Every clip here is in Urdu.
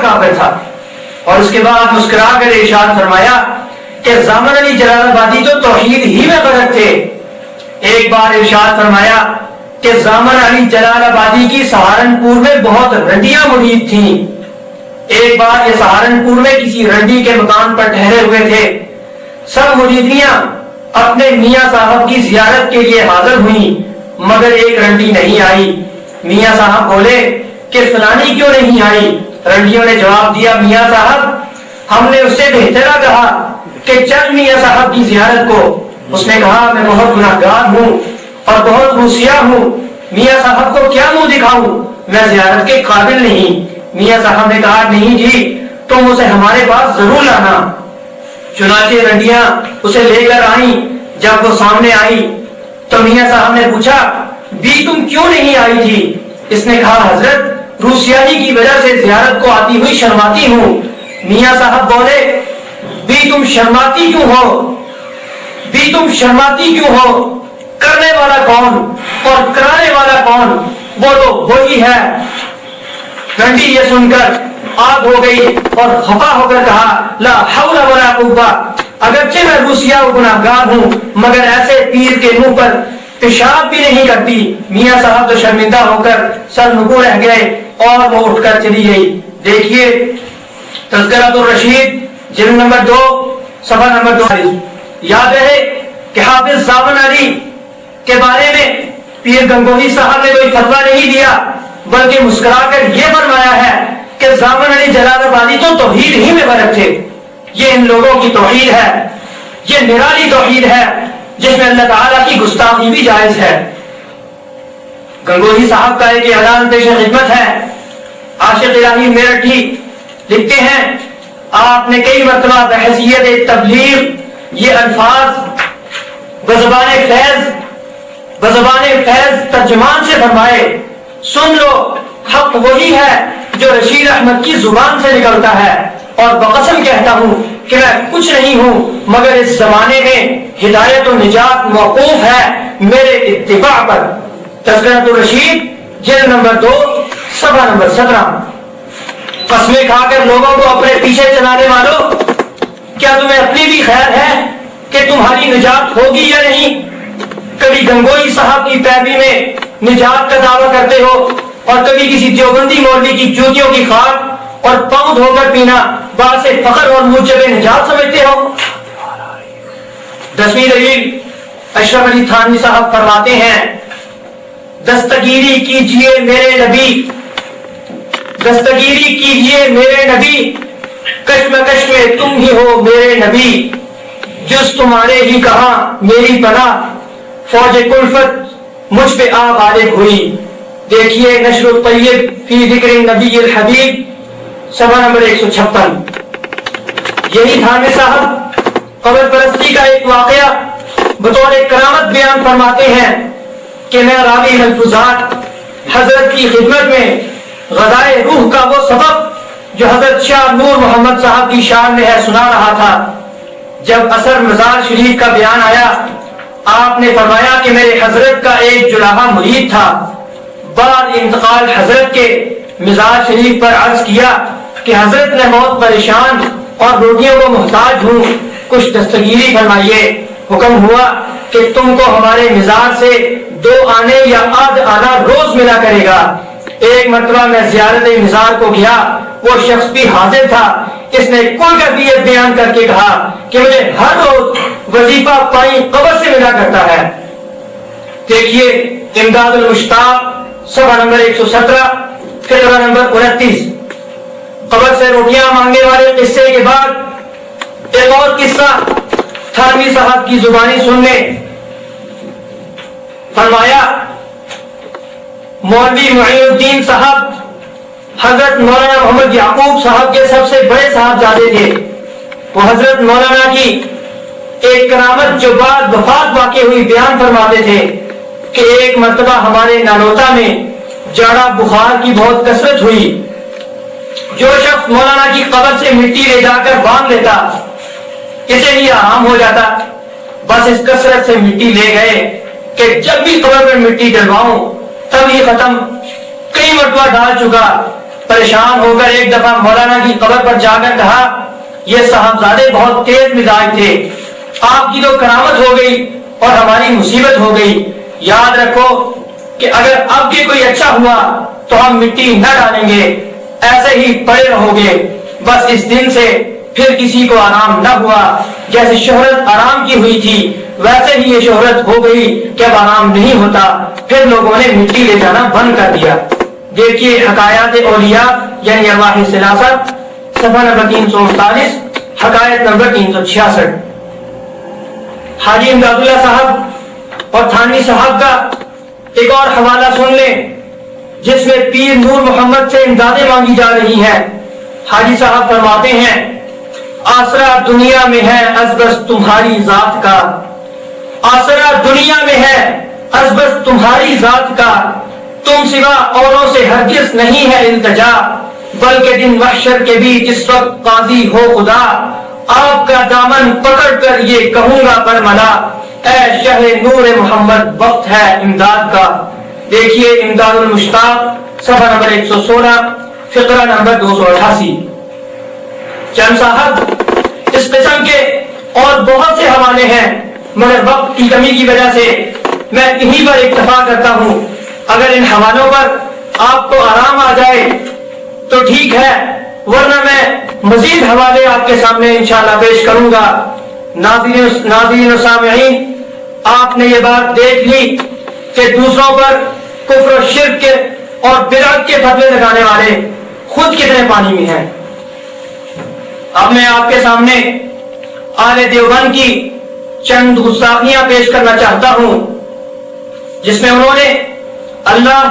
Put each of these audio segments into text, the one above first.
کافر تھا، اور اس کے بعد مسکرا کر ارشاد فرمایا کہ زامن علی جلال آبادی تو توحید ہی میں غرق تھے۔ ایک بار ارشاد فرمایا کہ زامن علی جلال آبادی کی سہارنپور میں بہت رنڈیاں مرید تھیں۔ ایک بار یہ سہارنپور میں کسی رنڈی کے مکان پر ٹھہرے ہوئے تھے، سب مریدیاں اپنے میاں صاحب کی زیارت کے لیے حاضر ہوئیں، مگر ایک رنڈی نہیں آئی۔ میاں صاحب بولے کہ فلانی کیوں نہیں آئی؟ رنڈیوں نے جواب دیا، میاں صاحب ہم نے اس سے بہترا کہا کہ چل میاں صاحب کی زیارت کو۔ اس نے کہا میں بہت گناہگار ہوں اور بہت روسیا ہوں، میاں صاحب کو کیا منہ دکھاؤں، میں زیارت کے قابل نہیں۔ میاں صاحب نے کہا نہیں جی تم اسے ہمارے پاس ضرور لانا۔ چنانچہ رنڈیاں اسے لے کر آئیں۔ جب وہ سامنے آئی تو میاں صاحب نے پوچھا بھی تم کیوں نہیں آئی تھی؟ اس نے کہا حضرت روسیائی کی وجہ سے زیارت کو آتی ہوئی شرماتی ہوں۔ میاں صاحب بولے بھی تم شرماتی کیوں ہو؟ بھی تم شرماتی کیوں ہو؟ کرنے والا کون اور کرانے والا کون؟ وہ تو وہی ہے۔ رنڈی یہ سن کر آگ ہو گئی اور خفا ہو کر کہا لا حول ولا قوت، اگرچہ میں روسیا گناہگار ہوں مگر ایسے پیر کے منہ پر پیشاب بھی نہیں کرتی۔ میاں صاحب تو شرمندہ ہو کر سر نگو رہ گئے اور وہ اٹھ کر چلی گئی۔ دیکھیے تذکرۃ الرشید جلد نمبر 2 صفحہ نمبر 2۔ یاد ہے کہ حافظ زامن علی کے بارے میں پیر گنگوہی صاحب نے کوئی فتویٰ نہیں دیا، بلکہ مسکرا کر یہ فرمایا ہے کہ زامن علی جلال آبادی تو توحید ہی میں غرق تھے۔ یہ ان لوگوں کی توحید ہے، یہ نرالی توحید ہے جس میں اللہ تعالیٰ کی گستاخی بھی جائز ہے۔ گنگوہی صاحب کا ایک اعلان پیش خدمت ہے۔ عاشق الہی میرٹھی لکھتے ہیں آپ نے کئی مرتبہ بحیثیت تبلیغ یہ الفاظ بزبان فیض ترجمان سے فرمائے، سن لو حق وہی ہے جو رشید احمد کی زبان سے نکلتا ہے، اور بقسم کہتا ہوں کہ میں کچھ نہیں ہوں مگر اس زمانے میں ہدایت و نجات موقوف ہے میرے اتباع پر۔ تذکرۃ الرشید جلد نمبر 2 صفحہ نمبر 17۔ قسمیں کھا کر لوگوں کو اپنے پیچھے چلانے والوں، کیا تمہیں اپنی بھی خیر ہے کہ تمہاری نجات ہوگی یا نہیں؟ کبھی گنگوئی صاحب کی پیروی میں نجات کا دعویٰ کرتے ہو اور کبھی کسی دیوبندی مولوی کی جوتیوں کی خاک اور پاؤں دھو کر پینا باعث فخر اور موجب نجات سمجھتے ہو۔ 10ویں دلیل اشرف علی تھانوی صاحب فرماتے ہیں دستگیری کیجئے میرے نبی، دستگیری کیجئے میرے نبی، کشمکش میں تم ہی ہو میرے نبی، جس تمہارے ہی کہاں میری پناہ، فوج کلفت مجھ پہ آ غالب ہوئی۔ دیکھیے نشر الطیب فی ذکر نبی الحبیب صفحہ نمبر 156۔ یہی تھانوی صاحب قبر پرستی کا ایک واقعہ بطور کرامت بیان فرماتے ہیں کہ میں راوی ملفوظات حضرت کی خدمت میں غذائے روح کا وہ سبق جو حضرت شاہ نور محمد صاحب کی شان میں ہے سنا رہا تھا۔ جب اثر مزار شریف کا بیان آیا آپ نے فرمایا کہ میرے حضرت کا ایک جلاحہ مرید تھا، بعد انتقال حضرت کے مزار شریف پر عرض کیا کہ حضرت نے بہت پریشان اور روٹیوں کو محتاج ہوں، کچھ دستگیری فرمائیے۔ حکم ہوا کہ تم کو ہمارے مزار سے 2 آنے یا آدھ آنا روز ملا کرے گا۔ ایک مرتبہ میں زیارت مزار کو گیا، وہ شخص بھی حاضر تھا، اس نے کل کیفیت بیان کر کے کہا کہ مجھے ہر روز وظیفہ پائی قبر سے ملا کرتا ہے۔ دیکھیے امداد المشتاق صفحہ نمبر 117 فقرہ نمبر 29۔ قبر سے روٹیاں مانگنے والے قصے کے بعد ایک اور قصہ تھانوی صاحب کی زبانی سننے۔ فرمایا مولوی معین الدین صاحب حضرت مولانا محمد یعقوب صاحب کے سب سے بڑے صاحبزادے تھے۔ وہ حضرت مولانا کی ایک کرامت جو بعد وفات واقع ہوئی بیان فرماتے تھے کہ ایک مرتبہ ہمارے نالوتا میں جاڑا بخار کی بہت کثرت ہوئی۔ جو شخص مولانا کی قبر سے مٹی لے جا کر باندھ لیتا اسے ہی آرام ہو جاتا۔ بس اس کثرت سے مٹی لے گئے کہ جب بھی قبر میں مٹی ڈلواؤں تب ہی ختم۔ کئی مرتبہ ڈال چکا پریشان ہو کر ایک دفعہ مولانا کی قبر پر جا کر کہا یہ صاحبزادے بہت تیز مزاج تھے، آپ کی تو کرامت ہو گئی اور ہماری مصیبت ہو گئی، یاد رکھو کہ اگر اب بھی کوئی اچھا ہوا تو ہم مٹی نہ ڈالیں گے، ایسے ہی پڑے رہو گے۔ بس اس دن سے پھر کسی کو آرام نہ ہوا، جیسے شہرت آرام کی ہوئی تھی ویسے ہی یہ شہرت ہو گئی کہ اب آرام نہیں ہوتا، پھر لوگوں نے مٹی لے جانا بند کر دیا۔ دیکھیے حکایات اولیاء یعنی ارواح ثلاثہ، صفحہ نمبر 339، حکایت نمبر 366۔ حاجی امداد اللہ صاحب اور تھانوی صاحب کا ایک اور حوالہ سن لیں جس میں پیر نور محمد سے امدادیں مانگی جا رہی ہیں۔ حاجی صاحب فرماتے ہیں آسرا دنیا میں ہے ازبس تمہاری ذات کا، آسرا دنیا میں ہے ازبس تمہاری ذات کا، تم سوا اوروں سے ہرگز نہیں ہے التجا، بلکہ دن محشر کے بھی جس وقت قاضی ہو خدا، آپ کا دامن پکڑ کر یہ کہوں گا برملا، اے شہ نور محمد وقت ہے امداد کا۔ دیکھیے امداد المشتاق صفحہ نمبر 116، فقرہ نمبر 288۔ چند صاحب اس قسم کے اور بہت سے حوالے ہیں، مگر وقت کی کمی کی وجہ سے میں انہی پر اکتفا کرتا ہوں۔ اگر ان حوالوں پر آپ کو آرام آ جائے تو ٹھیک ہے، ورنہ میں مزید حوالے آپ کے سامنے انشاءاللہ پیش کروں گا۔ ناظرین و سامعین، آپ نے یہ بات دیکھ لی کہ دوسروں پر کفر و شرک کے اور بدعت کے فتوے لگانے والے خود کتنے پانی میں ہیں۔ اب میں آپ کے سامنے اہل دیوبند کی چند گستاخیاں پیش کرنا چاہتا ہوں جس میں انہوں نے اللہ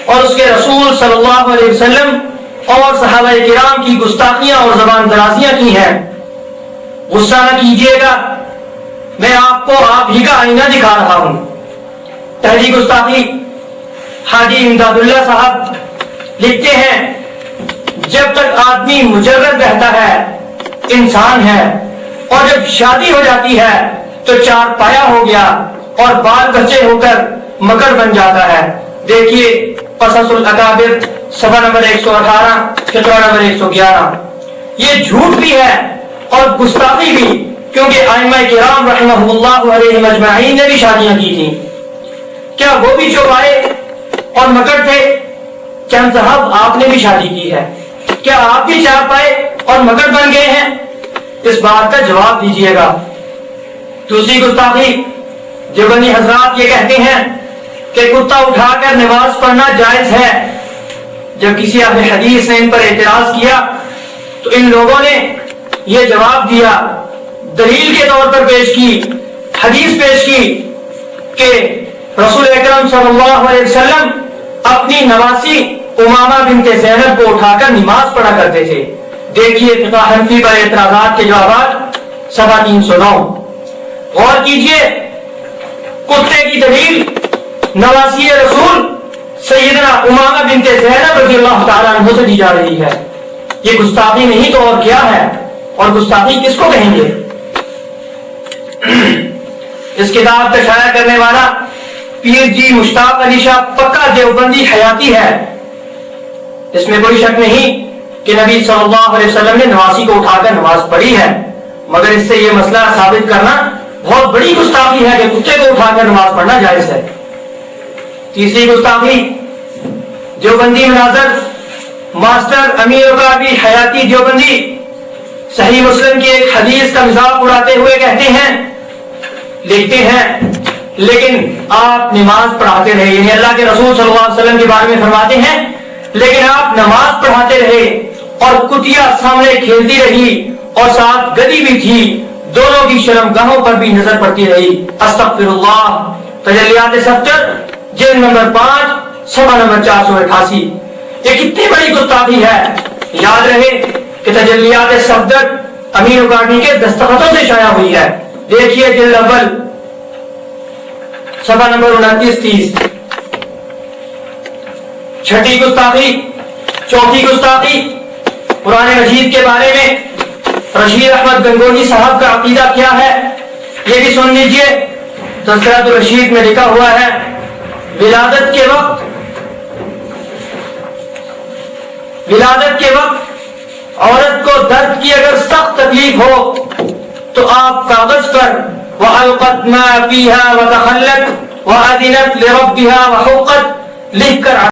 اور اس کے رسول صلی اللہ علیہ وسلم اور صحابہ کرام کی گستاخیاں اور زبان درازیاں کی ہیں۔ غصہ نہ کیجیے گا، میں آپ کو آپ ہی کا آئینہ دکھا رہا ہوں۔ پہلی گستاخی، حاجی امداد اللہ صاحب لکھتے ہیں جب تک آدمی مجرد رہتا ہے انسان ہے، اور جب شادی ہو جاتی ہے تو چار پایا ہو گیا اور بال بچے ہو کر مکر بن جاتا ہے۔ دیکھیے قصص الاکابر صفحہ نمبر 118، فقرہ نمبر 111۔ یہ جھوٹ بھی ہے اور گستاخی بھی، کیونکہ ائمہ کرام رحمہ اللہ علیہ مجمعین نے بھی شادیاں کی تھیں۔ کیا وہ بھی چوپائے اور مکر تھے؟ چند صاحب آپ نے بھی شادی کی ہے، کیا آپ بھی چار پائے اور مکر بن گئے ہیں؟ اس بات کا جواب دیجیے گا۔ دوسری گستاخی، دیوبندی حضرات یہ کہتے ہیں کہ کتا اٹھا کر نماز پڑھنا جائز ہے۔ جب کسی اہل حدیث نے ان پر اعتراض کیا تو ان لوگوں نے یہ جواب دیا، دلیل کے طور پر پیش کی، حدیث پیش کی کہ رسول اکرم صلی اللہ علیہ وسلم اپنی نواسی امامہ بنت زینب کو اٹھا کر نماز پڑھا کرتے تھے۔ دیکھیے فقہ حنفی پر اعتراضات کے جوابات صفحہ 309۔ غور کیجئے، کتے کی دلیل نواسی رسول سیدنا امامہ بنت زینب رضی اللہ تعالیٰ عنہ سے دی جا رہی ہے۔ یہ گستاخی نہیں تو اور کیا ہے؟ اور گستاخی کس کو کہیں گے؟ اس کتاب کا شائع کرنے والا پیر جی مشتاق علی شاہ پکا دیوبندی حیاتی ہے۔ اس میں کوئی شک نہیں کہ نبی صلی اللہ علیہ وسلم نے نواسی کو اٹھا کر نماز پڑھی ہے، مگر اس سے یہ مسئلہ ثابت کرنا بہت بڑی گستاخی ہے کہ کتے کو اٹھا کر نماز پڑھنا جائز ہے۔ تیسری گستاخی، دیوبندی مناظر ماسٹر امیر وقابی حیاتی دیوبندی صحیح مسلم کی ایک حدیث کا مذاق اڑاتے ہوئے کہتے ہیں، لکھتے ہیں لیکن آپ نماز پڑھاتے رہے، یعنی اللہ کے رسول صلی اللہ علیہ وسلم کے بارے میں فرماتے ہیں لیکن آپ نماز پڑھاتے رہے اور کتیا سامنے کھیلتی رہی اور ساتھ گدی بھی تھی، دونوں کی شرمگاہوں پر بھی نظر پڑتی رہی۔ استغفر اللہ۔ تجلیات صفدر جلد نمبر 5 صفحہ نمبر 488۔ یہ کتنی بڑی گستاخی ہے۔ یاد رہے کہ تجلیات صفدر امیر وقابی کے دستخطوں سے شائع ہوئی ہے۔ دیکھیے جلد اول صفحہ نمبر 29-30۔ چھٹی گستاخی، چوتھی گستاخی، قرآن مجید کے بارے میں رشید احمد گنگوہی صاحب کا عقیدہ کیا ہے یہ بھی سن لیجئے۔ تذکرۃ الرشید میں لکھا ہوا ہے ولادت کے وقت عورت کو درد کی اگر سخت تکلیف ہو تو آپ کاغذ پر وَأَلْقَتْ مَا فِيهَا وَتَخَلَّتْ وَأَذِنَتْ لِرَبِّهَا وَحُقَّتْ لکھ کر